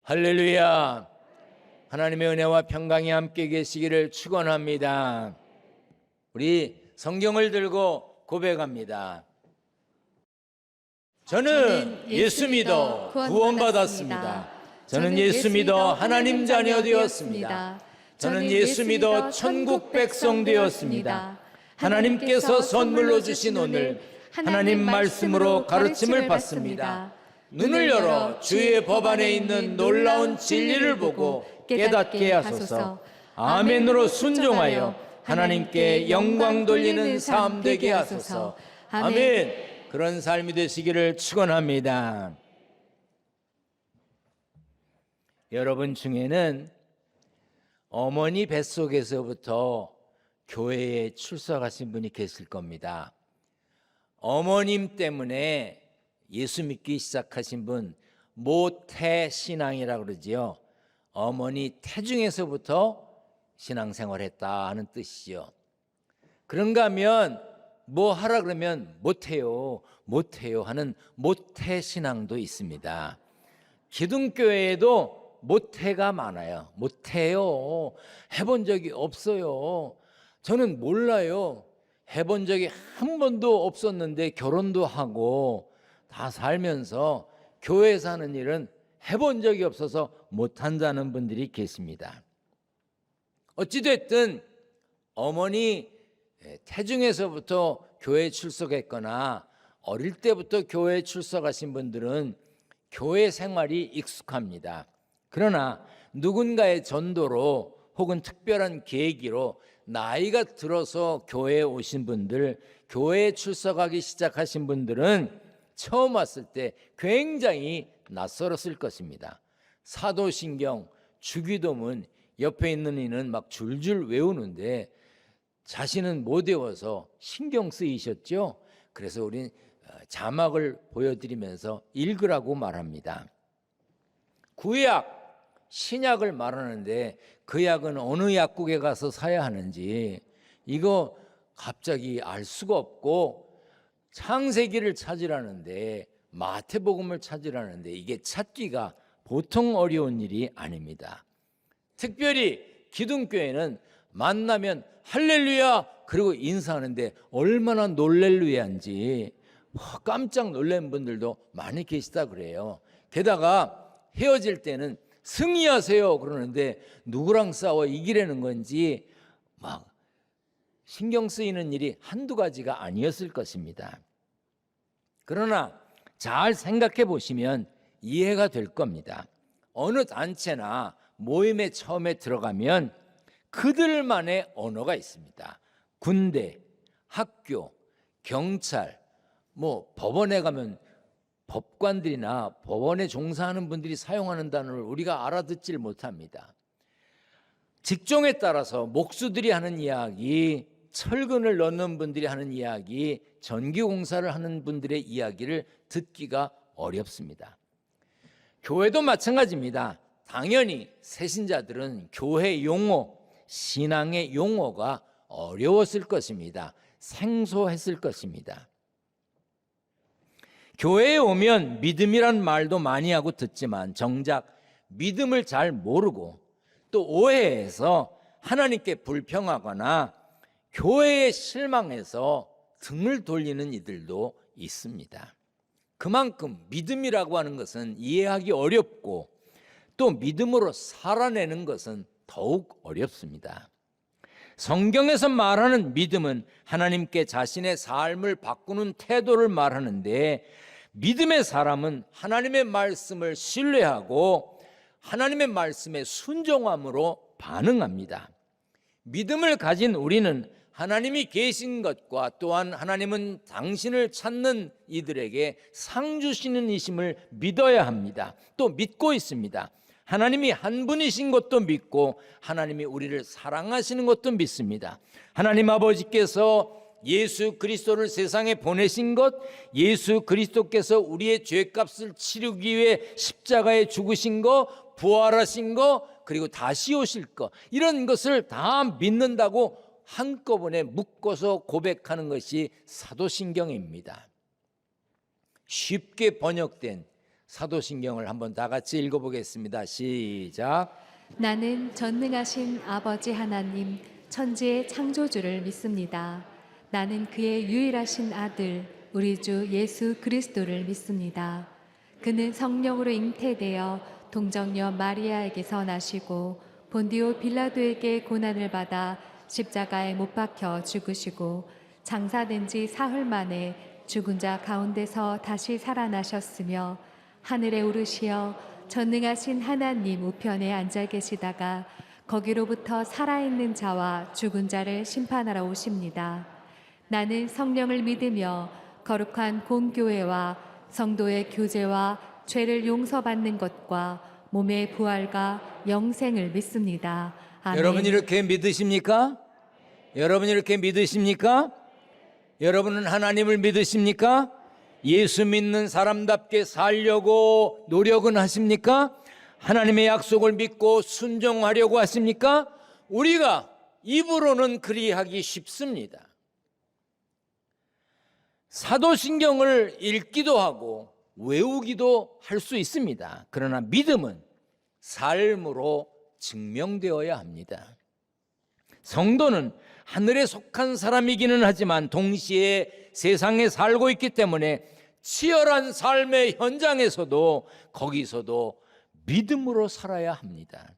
할렐루야. 하나님의 은혜와 평강이 함께 계시기를 축원합니다. 우리 성경을 들고 고백합니다. 저는 예수 믿어 구원받았습니다. 저는 예수 믿어 하나님 자녀 되었습니다. 저는 예수 믿어 천국 백성 되었습니다. 하나님께서 선물로 주신 오늘 하나님 말씀으로 가르침을 받습니다. 눈을 열어 주의 법 안에 있는 놀라운 진리를 보고 깨닫게 하소서. 아멘으로 순종하여 하나님께 영광 돌리는 삶 되게 하소서. 아멘. 그런 삶이 되시기를 축원합니다. 여러분 중에는 어머니 뱃속에서부터 교회에 출석하신 분이 계실 겁니다. 어머님 때문에 예수 믿기 시작하신 분, 모태신앙이라고 그러지요. 어머니 태중에서부터 신앙생활했다 하는 뜻이죠. 그런가 하면 뭐 하라 그러면 못해요 하는 모태신앙도 있습니다. 기둥교회에도 모태가 많아요. 못해요, 해본 적이 없어요, 저는 몰라요, 해본 적이 한 번도 없었는데 결혼도 하고 다 살면서 교회에서 하는 일은 해본 적이 없어서 못한다는 분들이 계십니다. 어찌됐든 어머니 태중에서부터 교회에 출석했거나 어릴 때부터 교회에 출석하신 분들은 교회 생활이 익숙합니다. 그러나 누군가의 전도로 혹은 특별한 계기로 나이가 들어서 교회에 오신 분들, 교회에 출석하기 시작하신 분들은 처음 왔을 때 굉장히 낯설었을 것입니다. 사도신경, 주기도문 옆에 있는 이는 막 줄줄 외우는데 자신은 못 외워서 신경 쓰이셨죠. 그래서 우린 자막을 보여드리면서 읽으라고 말합니다. 구약, 신약을 말하는데 그 약은 어느 약국에 가서 사야 하는지 이거 갑자기 알 수가 없고, 창세기를 찾으라는데 마태복음을 찾으라는데 이게 찾기가 보통 어려운 일이 아닙니다. 특별히 기둥교회는 만나면 할렐루야 그리고 인사하는데 얼마나 놀렐루야인지 깜짝 놀란 분들도 많이 계시다 그래요. 게다가 헤어질 때는 승리하세요 그러는데 누구랑 싸워 이기려는 건지 막 신경 쓰이는 일이 한두 가지가 아니었을 것입니다. 그러나 잘 생각해 보시면 이해가 될 겁니다. 어느 단체나 모임에 처음에 들어가면 그들만의 언어가 있습니다. 군대, 학교, 경찰, 법원에 가면 법관들이나 법원에 종사하는 분들이 사용하는 단어를 우리가 알아듣질 못합니다. 직종에 따라서 목수들이 하는 이야기, 철근을 넣는 분들이 하는 이야기, 전기공사를 하는 분들의 이야기를 듣기가 어렵습니다. 교회도 마찬가지입니다. 당연히 새신자들은 교회 용어, 신앙의 용어가 어려웠을 것입니다. 생소했을 것입니다. 교회에 오면 믿음이란 말도 많이 하고 듣지만 정작 믿음을 잘 모르고 또 오해해서 하나님께 불평하거나 교회에 실망해서 등을 돌리는 이들도 있습니다. 그만큼 믿음이라고 하는 것은 이해하기 어렵고 또 믿음으로 살아내는 것은 더욱 어렵습니다. 성경에서 말하는 믿음은 하나님께 자신의 삶을 바꾸는 태도를 말하는데, 믿음의 사람은 하나님의 말씀을 신뢰하고 하나님의 말씀에 순종함으로 반응합니다. 믿음을 가진 우리는 하나님이 계신 것과 또한 하나님은 당신을 찾는 이들에게 상 주시는 이심을 믿어야 합니다. 또 믿고 있습니다. 하나님이 한 분이신 것도 믿고 하나님이 우리를 사랑하시는 것도 믿습니다. 하나님 아버지께서 예수 그리스도를 세상에 보내신 것, 예수 그리스도께서 우리의 죄값을 치르기 위해 십자가에 죽으신 것, 부활하신 것, 그리고 다시 오실 것, 이런 것을 다 믿는다고 한꺼번에 묶어서 고백하는 것이 사도신경입니다. 쉽게 번역된 사도신경을 한번 다 같이 읽어보겠습니다. 시작. 나는 전능하신 아버지 하나님 천지의 창조주를 믿습니다. 나는 그의 유일하신 아들 우리 주 예수 그리스도를 믿습니다. 그는 성령으로 잉태되어 동정녀 마리아에게서 나시고 본디오 빌라도에게 고난을 받아 십자가에 못 박혀 죽으시고 장사된 지 사흘 만에 죽은 자 가운데서 다시 살아나셨으며 하늘에 오르시어 전능하신 하나님 우편에 앉아 계시다가 거기로부터 살아있는 자와 죽은 자를 심판하러 오십니다. 나는 성령을 믿으며 거룩한 공교회와 성도의 교제와 죄를 용서받는 것과 몸의 부활과 영생을 믿습니다. 아멘. 여러분 이렇게 믿으십니까? 여러분 이렇게 믿으십니까? 여러분은 하나님을 믿으십니까? 예수 믿는 사람답게 살려고 노력은 하십니까? 하나님의 약속을 믿고 순종하려고 하십니까? 우리가 입으로는 그리하기 쉽습니다. 사도신경을 읽기도 하고 외우기도 할 수 있습니다. 그러나 믿음은 삶으로 증명되어야 합니다. 성도는 하늘에 속한 사람이기는 하지만 동시에 세상에 살고 있기 때문에 치열한 삶의 현장에서도 거기서도 믿음으로 살아야 합니다.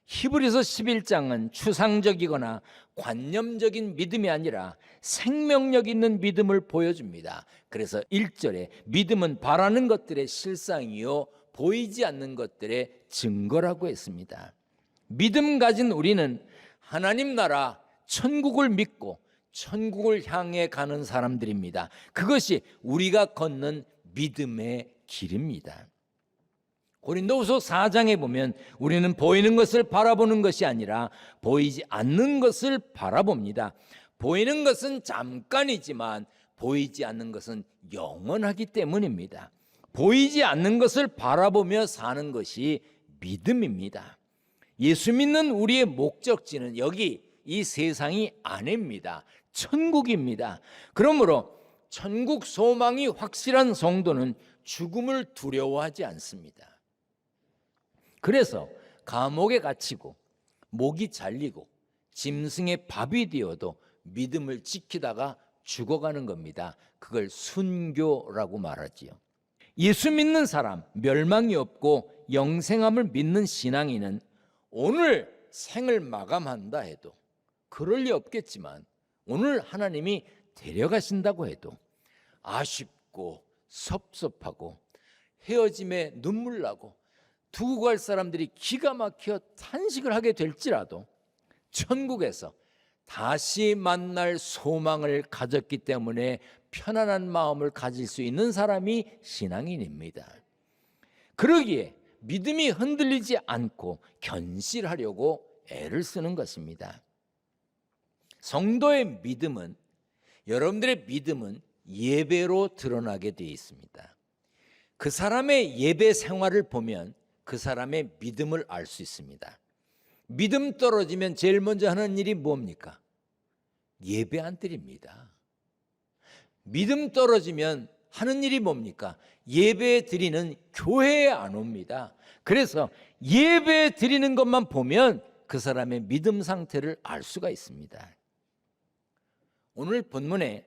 히브리서 11장은 추상적이거나 관념적인 믿음이 아니라 생명력 있는 믿음을 보여줍니다. 그래서 1절에 믿음은 바라는 것들의 실상이요 보이지 않는 것들의 증거라고 했습니다. 믿음 가진 우리는 하나님 나라 천국을 믿고 천국을 향해 가는 사람들입니다. 그것이 우리가 걷는 믿음의 길입니다. 고린도후서 4장에 보면 우리는 보이는 것을 바라보는 것이 아니라 보이지 않는 것을 바라봅니다. 보이는 것은 잠깐이지만 보이지 않는 것은 영원하기 때문입니다. 보이지 않는 것을 바라보며 사는 것이 믿음입니다. 예수 믿는 우리의 목적지는 여기 이 세상이 아닙니다. 천국입니다. 그러므로 천국 소망이 확실한 성도는 죽음을 두려워하지 않습니다. 그래서 감옥에 갇히고 목이 잘리고 짐승의 밥이 되어도 믿음을 지키다가 죽어가는 겁니다. 그걸 순교라고 말하지요. 예수 믿는 사람, 멸망이 없고 영생함을 믿는 신앙인은 오늘 생을 마감한다 해도 그럴 리 없겠지만 오늘 하나님이 데려가신다고 해도 아쉽고 섭섭하고 헤어짐에 눈물 나고 두고 갈 사람들이 기가 막혀 탄식을 하게 될지라도 천국에서 다시 만날 소망을 가졌기 때문에 편안한 마음을 가질 수 있는 사람이 신앙인입니다. 그러기에 믿음이 흔들리지 않고 견실하려고 애를 쓰는 것입니다. 성도의 믿음은, 여러분들의 믿음은 예배로 드러나게 되어 있습니다. 그 사람의 예배 생활을 보면 그 사람의 믿음을 알 수 있습니다. 믿음 떨어지면 제일 먼저 하는 일이 뭡니까? 예배 안 드립니다. 믿음 떨어지면 하는 일이 뭡니까? 예배 드리는 교회에 안 옵니다. 그래서 예배 드리는 것만 보면 그 사람의 믿음 상태를 알 수가 있습니다. 오늘 본문에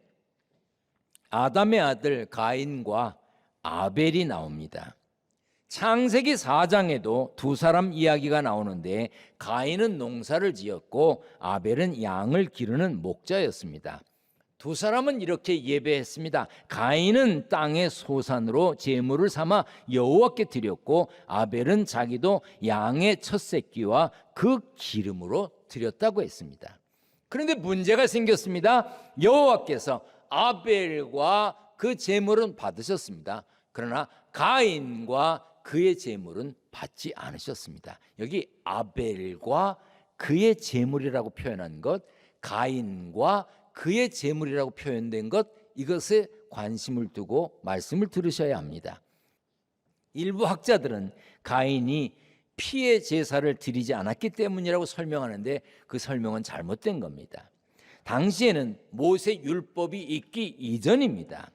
아담의 아들 가인과 아벨이 나옵니다. 창세기 4장에도 두 사람 이야기가 나오는데 가인은 농사를 지었고 아벨은 양을 기르는 목자였습니다. 두 사람은 이렇게 예배했습니다. 가인은 땅의 소산으로 제물을 삼아 여호와께 드렸고 아벨은 자기도 양의 첫 새끼와 그 기름으로 드렸다고 했습니다. 그런데 문제가 생겼습니다. 여호와께서 아벨과 그 제물은 받으셨습니다. 그러나 가인과 그의 제물은 받지 않으셨습니다. 여기 아벨과 그의 제물이라고 표현한 것, 가인과 그의 제물이라고 표현된 것, 이것에 관심을 두고 말씀을 들으셔야 합니다. 일부 학자들은 가인이 피의 제사를 드리지 않았기 때문이라고 설명하는데 그 설명은 잘못된 겁니다. 당시에는 모세 율법이 있기 이전입니다.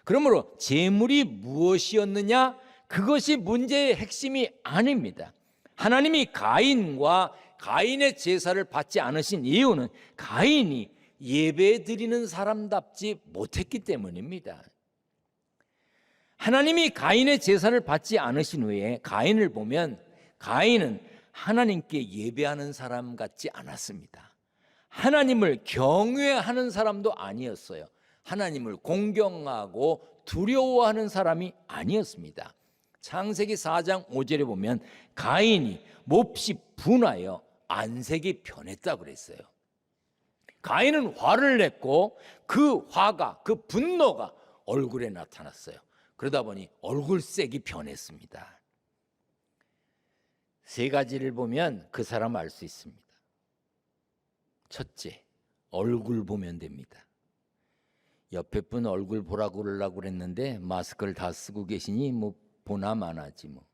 그러므로 재물이 무엇이었느냐? 그것이 문제의 핵심이 아닙니다. 하나님이 가인과 가인의 제사를 받지 않으신 이유는 가인이 예배 드리는 사람답지 못했기 때문입니다. 하나님이 가인의 제사를 받지 않으신 후에 가인을 보면 가인은 하나님께 예배하는 사람 같지 않았습니다. 하나님을 경외하는 사람도 아니었어요. 하나님을 공경하고 두려워하는 사람이 아니었습니다. 창세기 4장 5절에 보면 가인이 몹시 분하여 안색이 변했다고 그랬어요. 가인은 화를 냈고 그 화가, 그 분노가 얼굴에 나타났어요. 그러다 보니 얼굴색이 변했습니다. 세 가지를 보면 그 사람 알 수 있습니다. 첫째, 얼굴 보면 됩니다. 옆에 분 얼굴 보라고 그러려고 그랬는데 마스크를 다 쓰고 계시니 뭐 보나 마나지 뭐.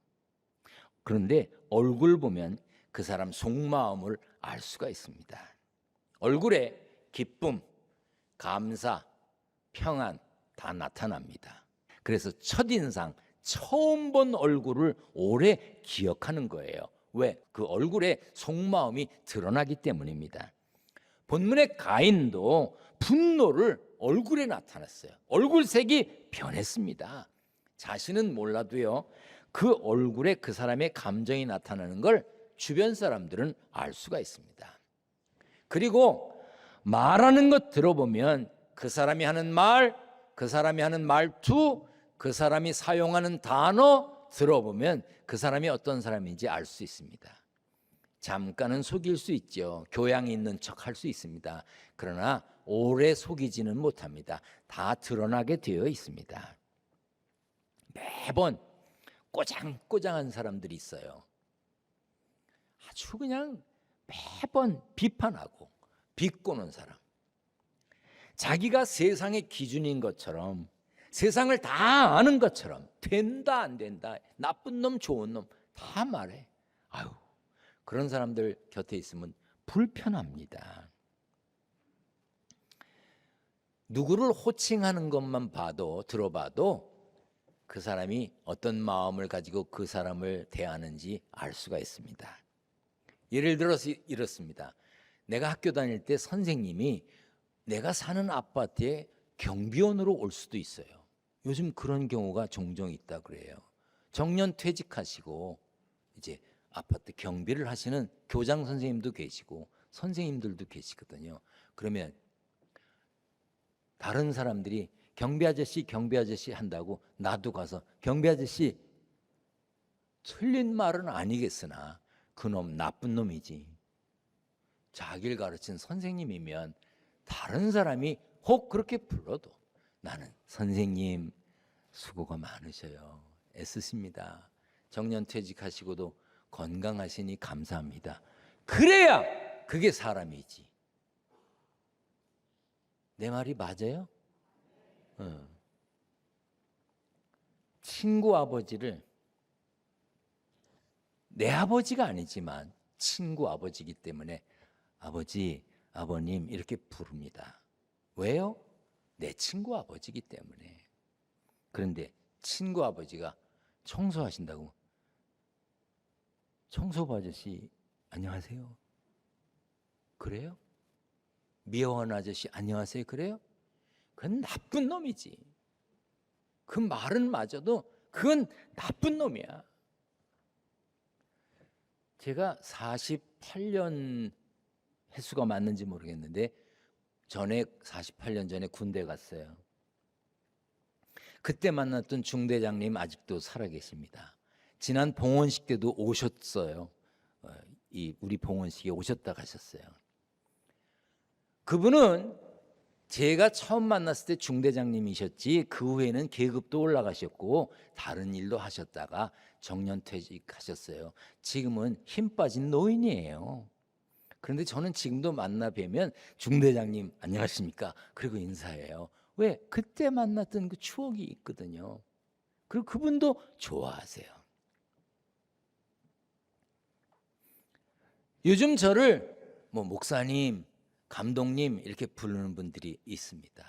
그런데 얼굴 보면 그 사람 속마음을 알 수가 있습니다. 얼굴에 기쁨, 감사, 평안 다 나타납니다. 그래서 첫인상, 처음 본 얼굴을 오래 기억하는 거예요. 왜? 그 얼굴에 속마음이 드러나기 때문입니다. 본문의 가인도 분노를 얼굴에 나타냈어요. 얼굴색이 변했습니다. 자신은 몰라도요, 그 얼굴에 그 사람의 감정이 나타나는 걸 주변 사람들은 알 수가 있습니다. 그리고 말하는 것 들어보면 그 사람이 하는 말, 그 사람이 하는 말투, 그 사람이 사용하는 단어 들어보면 그 사람이 어떤 사람인지 알 수 있습니다. 잠깐은 속일 수 있죠. 교양이 있는 척 할 수 있습니다. 그러나 오래 속이지는 못합니다. 다 드러나게 되어 있습니다. 매번 꼬장꼬장한 사람들이 있어요. 아주 그냥 매번 비판하고 비꼬는 사람. 자기가 세상의 기준인 것처럼, 세상을 다 아는 것처럼 된다 안 된다, 나쁜 놈 좋은 놈 다 말해. 아유, 그런 사람들 곁에 있으면 불편합니다. 누구를 호칭하는 것만 봐도, 들어봐도 그 사람이 어떤 마음을 가지고 그 사람을 대하는지 알 수가 있습니다. 예를 들어서 이렇습니다. 내가 학교 다닐 때 선생님이 내가 사는 아파트에 경비원으로 올 수도 있어요. 요즘 그런 경우가 종종 있다 그래요. 정년 퇴직하시고 이제 아파트 경비를 하시는 교장 선생님도 계시고 선생님들도 계시거든요. 그러면 다른 사람들이 경비 아저씨 한다고 나도 가서 경비 아저씨, 틀린 말은 아니겠으나 그놈 나쁜 놈이지. 자기를 가르친 선생님이면 다른 사람이 혹 그렇게 불러도 나는 선생님 수고가 많으셔요. 애쓰십니다. 정년 퇴직하시고도 건강하시니 감사합니다. 그래야 그게 사람이지. 내 말이 맞아요? 친구 아버지를 내 아버지가 아니지만 친구 아버지이기 때문에 아버지, 아버님 이렇게 부릅니다. 왜요? 내 친구 아버지이기 때문에. 그런데 친구 아버지가 청소하신다고 청소부 아저씨 안녕하세요. 그래요? 미화원 아저씨 안녕하세요. 그래요? 그건 나쁜 놈이지. 그 말은 맞아도 그건 나쁜 놈이야. 제가 48년 횟수가 맞는지 모르겠는데 전에 48년 전에 군대 갔어요. 그때 만났던 중대장님 아직도 살아계십니다. 지난 봉헌식 때도 오셨어요. 우리 봉헌식에 오셨다 가셨어요. 그분은 제가 처음 만났을 때 중대장님이셨지 그 후에는 계급도 올라가셨고 다른 일도 하셨다가 정년퇴직하셨어요. 지금은 힘 빠진 노인이에요. 그런데 저는 지금도 만나 뵈면 중대장님 안녕하십니까? 그리고 인사해요. 왜? 그때 만났던 그 추억이 있거든요. 그리고 그분도 좋아하세요. 요즘 저를 목사님, 감독님 이렇게 부르는 분들이 있습니다.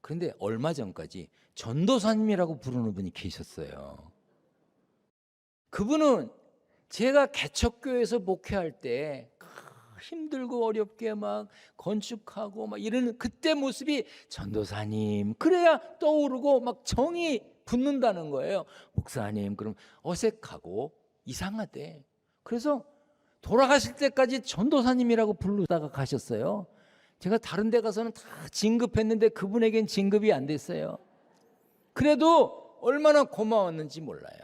그런데 얼마 전까지 전도사님이라고 부르는 분이 계셨어요. 그분은 제가 개척교회에서 목회할 때 힘들고 어렵게 막 건축하고 막 이러는 그때 모습이 전도사님 그래야 떠오르고 막 정이 붙는다는 거예요. 목사님 그럼 어색하고 이상하대. 그래서 돌아가실 때까지 전도사님이라고 부르다가 가셨어요. 제가 다른 데 가서는 다 진급했는데 그분에겐 진급이 안 됐어요. 그래도 얼마나 고마웠는지 몰라요.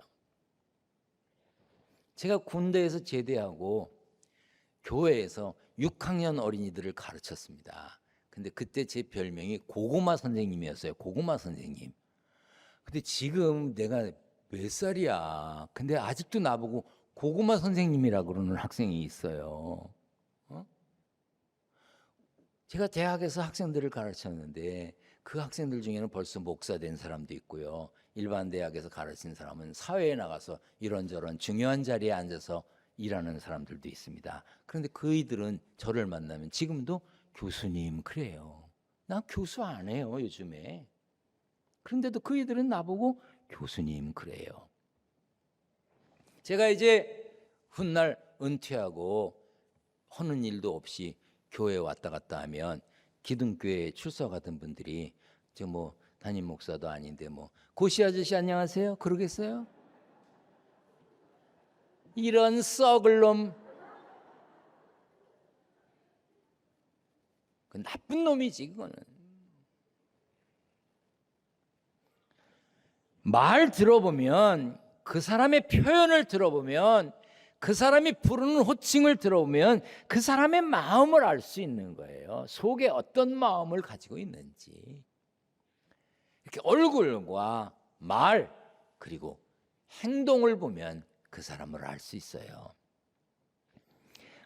제가 군대에서 제대하고 교회에서 6학년 어린이들을 가르쳤습니다. 근데 그때 제 별명이 고구마 선생님이었어요. 고구마 선생님. 근데 지금 내가 몇 살이야. 근데 아직도 나보고 고구마 선생님이라고 그러는 학생이 있어요. 제가 대학에서 학생들을 가르쳤는데 그 학생들 중에는 벌써 목사 된 사람도 있고요. 일반 대학에서 가르친 사람은 사회에 나가서 이런저런 중요한 자리에 앉아서 일하는 사람들도 있습니다. 그런데 그이들은 저를 만나면 지금도 교수님 그래요. 나 교수 안 해요 요즘에. 그런데도 그이들은 나보고 교수님 그래요. 제가 이제 훗날 은퇴하고 하는 일도 없이 교회에 왔다 갔다 하면 기둥교회에 출석하던 분들이 저 뭐 담임 목사도 아닌데 뭐 고시 아저씨 안녕하세요 그러겠어요? 이런 썩을 놈, 그 나쁜 놈이지 그거는. 말 들어보면 그 사람의 표현을 들어보면 그 사람이 부르는 호칭을 들어보면 그 사람의 마음을 알 수 있는 거예요. 속에 어떤 마음을 가지고 있는지. 이렇게 얼굴과 말 그리고 행동을 보면 그 사람을 알 수 있어요.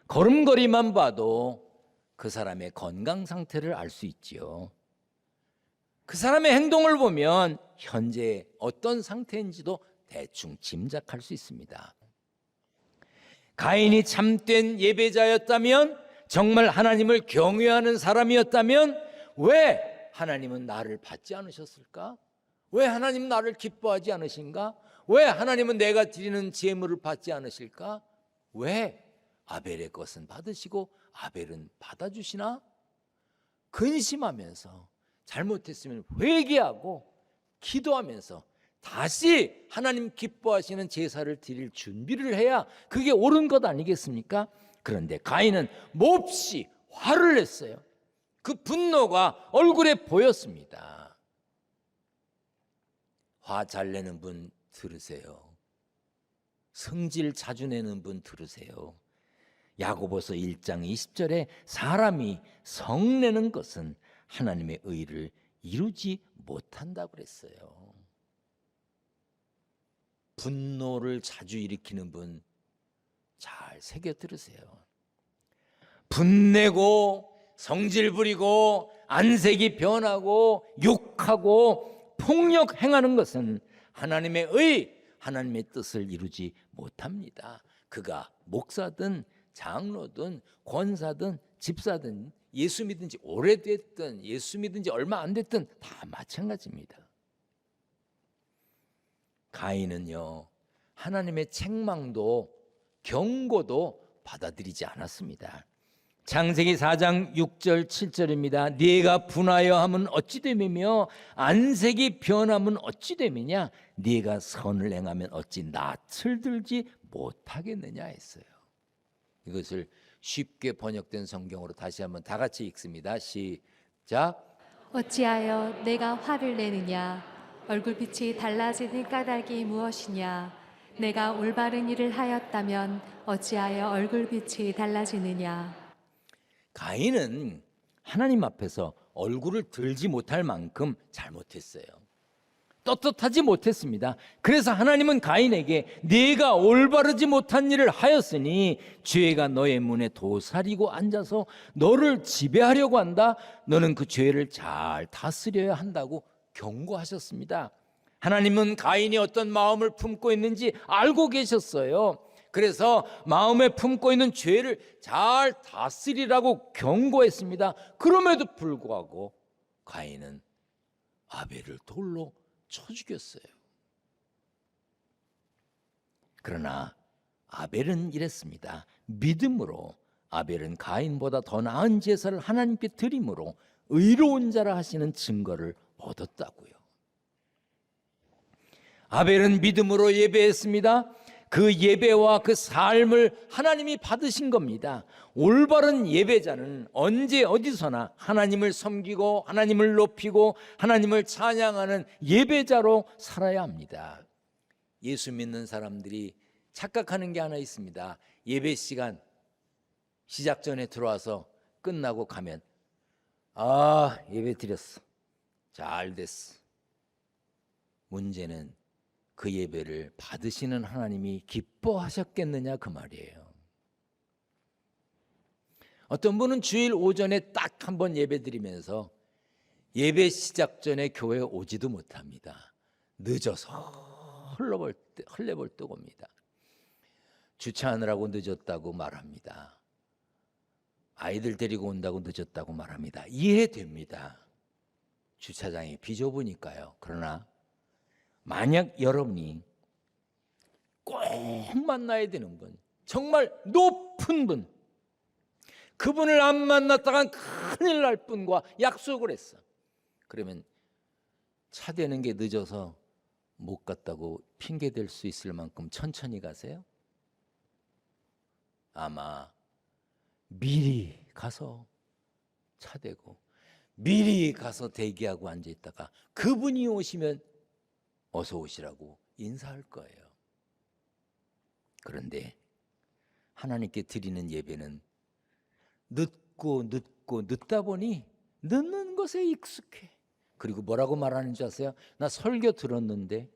걸음걸이만 봐도 그 사람의 건강 상태를 알 수 있지요. 그 사람의 행동을 보면 현재 어떤 상태인지도 대충 짐작할 수 있습니다. 가인이 참된 예배자였다면, 정말 하나님을 경외하는 사람이었다면 왜 하나님은 나를 받지 않으셨을까? 왜 하나님 나를 기뻐하지 않으신가? 왜 하나님은 내가 드리는 제물을 받지 않으실까? 왜 아벨의 것은 받으시고 아벨은 받아주시나? 근심하면서 잘못했으면 회개하고 기도하면서 다시 하나님 기뻐하시는 제사를 드릴 준비를 해야 그게 옳은 것 아니겠습니까? 그런데 가인은 몹시 화를 냈어요. 그 분노가 얼굴에 보였습니다. 화 잘 내는 분 들으세요. 성질 자주 내는 분 들으세요. 야고보서 1장 20절에 사람이 성내는 것은 하나님의 의를 이루지 못한다고 그랬어요. 분노를 자주 일으키는 분 잘 새겨 들으세요. 분내고 성질 부리고 안색이 변하고 욕하고 폭력 행하는 것은 하나님의 의, 하나님의 뜻을 이루지 못합니다. 그가 목사든 장로든 권사든 집사든 예수 믿은 지 오래됐든 예수 믿은 지 얼마 안 됐든 다 마찬가지입니다. 가인은요, 하나님의 책망도 경고도 받아들이지 않았습니다. 창세기 4장 6절 7절입니다. 네가 분하여 하면 어찌 됨이며 안색이 변하면 어찌 됨이냐? 네가 선을 행하면 어찌 낯을 들지 못하겠느냐 했어요. 이것을 쉽게 번역된 성경으로 다시 한번 다 같이 읽습니다. 시작. 어찌하여 내가 화를 내느냐? 얼굴빛이 달라지는 까닭이 무엇이냐? 내가 올바른 일을 하였다면 어찌하여 얼굴빛이 달라지느냐? 가인은 하나님 앞에서 얼굴을 들지 못할 만큼 잘못했어요. 떳떳하지 못했습니다. 그래서 하나님은 가인에게 네가 올바르지 못한 일을 하였으니 죄가 너의 문에 도사리고 앉아서 너를 지배하려고 한다. 너는 그 죄를 잘 다스려야 한다고 경고하셨습니다. 하나님은 가인이 어떤 마음을 품고 있는지 알고 계셨어요. 그래서 마음에 품고 있는 죄를 잘 다스리라고 경고했습니다. 그럼에도 불구하고 가인은 아벨을 돌로 쳐 죽였어요. 그러나 아벨은 이랬습니다. 믿음으로 아벨은 가인보다 더 나은 제사를 하나님께 드림으로 의로운 자라 하시는 증거를 얻었다고요. 아벨은 믿음으로 예배했습니다. 그 예배와 그 삶을 하나님이 받으신 겁니다. 올바른 예배자는 언제 어디서나 하나님을 섬기고 하나님을 높이고 하나님을 찬양하는 예배자로 살아야 합니다. 예수 믿는 사람들이 착각하는 게 하나 있습니다. 예배 시간 시작 전에 들어와서 끝나고 가면 예배 드렸어. 잘 됐어. 문제는 그 예배를 받으시는 하나님이 기뻐하셨겠느냐 그 말이에요. 어떤 분은 주일 오전에 딱 한 번 예배 드리면서 예배 시작 전에 교회에 오지도 못합니다. 늦어서 헐레벌떡 옵니다. 주차하느라고 늦었다고 말합니다. 아이들 데리고 온다고 늦었다고 말합니다. 이해됩니다. 주차장이 비좁으니까요. 그러나 만약 여러분이 꼭 만나야 되는 분, 정말 높은 분, 그분을 안 만났다간 큰일 날 분과 약속을 했어. 그러면 차 대는 게 늦어서 못 갔다고 핑계 댈 수 있을 만큼 천천히 가세요? 아마 미리 가서 차 대고 미리 가서 대기하고 앉아있다가 그분이 오시면 어서 오시라고 인사할 거예요. 그런데 하나님께 드리는 예배는 늦다 보니 늦는 것에 익숙해. 그리고 뭐라고 말하는 줄 아세요? 나 설교 들었는데.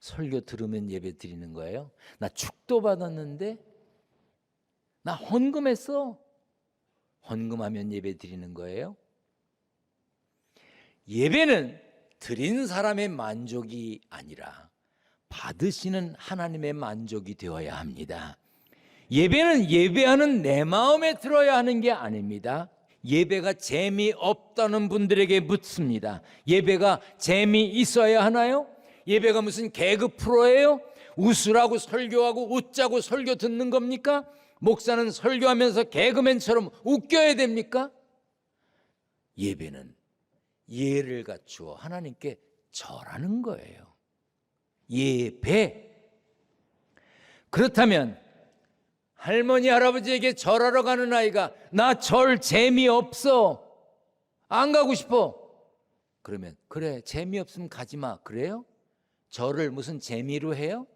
설교 들으면 예배 드리는 거예요? 나 축도 받았는데. 나 헌금했어. 헌금하면 예배 드리는 거예요? 예배는 드린 사람의 만족이 아니라 받으시는 하나님의 만족이 되어야 합니다. 예배는 예배하는 내 마음에 들어야 하는 게 아닙니다. 예배가 재미없다는 분들에게 묻습니다. 예배가 재미있어야 하나요? 예배가 무슨 개그 프로예요? 웃으라고 설교하고 웃자고 설교 듣는 겁니까? 목사는 설교하면서 개그맨처럼 웃겨야 됩니까? 예배는 예를 갖추어 하나님께 절하는 거예요. 예배. 그렇다면 할머니 할아버지에게 절하러 가는 아이가 나 절 재미없어, 안 가고 싶어, 그러면 그래 재미없으면 가지마. 그래요? 절을 무슨 재미로 해요?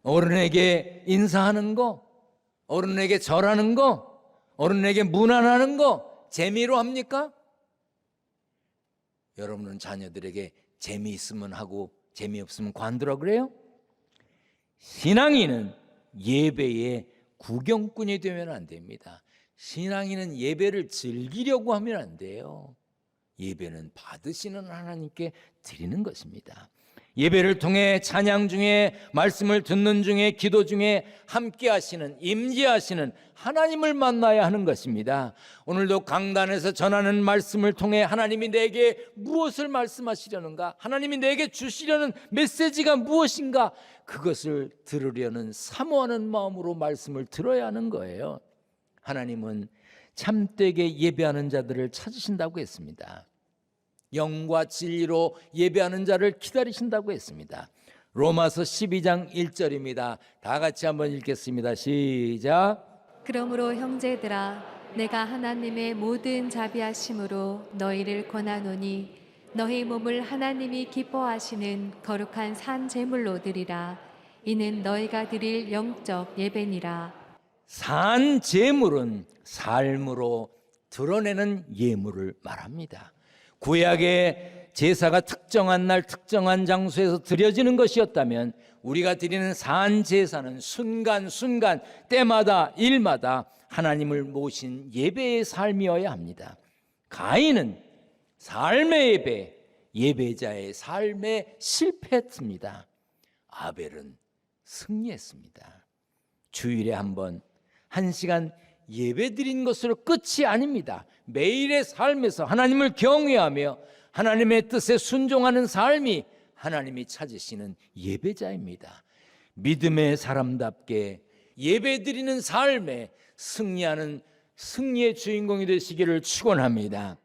어른에게 인사하는 거, 어른에게 절하는 거, 어른에게 문안하는 거 재미로 합니까? 여러분은 자녀들에게 재미있으면 하고 재미없으면 관두라 그래요? 신앙인은 예배의 구경꾼이 되면 안 됩니다. 신앙인은 예배를 즐기려고 하면 안 돼요. 예배는 받으시는 하나님께 드리는 것입니다. 예배를 통해 찬양 중에, 말씀을 듣는 중에, 기도 중에 함께 하시는, 임재하시는 하나님을 만나야 하는 것입니다. 오늘도 강단에서 전하는 말씀을 통해 하나님이 내게 무엇을 말씀하시려는가, 하나님이 내게 주시려는 메시지가 무엇인가, 그것을 들으려는 사모하는 마음으로 말씀을 들어야 하는 거예요. 하나님은 참되게 예배하는 자들을 찾으신다고 했습니다. 영과 진리로 예배하는 자를 기다리신다고 했습니다. 로마서 12장 1절입니다. 다 같이 한번 읽겠습니다. 시작. 그러므로 형제들아, 내가 하나님의 모든 자비하심으로 너희를 권하노니 너희 몸을 하나님이 기뻐하시는 거룩한 산 제물로 드리라. 이는 너희가 드릴 영적 예배니라. 산 제물은 삶으로 드러내는 예물을 말합니다. 구약의 제사가 특정한 날 특정한 장소에서 드려지는 것이었다면 우리가 드리는 산 제사는 순간순간 때마다 일마다 하나님을 모신 예배의 삶이어야 합니다. 가인은 삶의 예배, 예배자의 삶에 실패했습니다. 아벨은 승리했습니다. 주일에 한 번 1시간 예배드린 것으로 끝이 아닙니다. 매일의 삶에서 하나님을 경외하며 하나님의 뜻에 순종하는 삶이 하나님이 찾으시는 예배자입니다. 믿음의 사람답게 예배드리는 삶에 승리하는 승리의 주인공이 되시기를 축원합니다.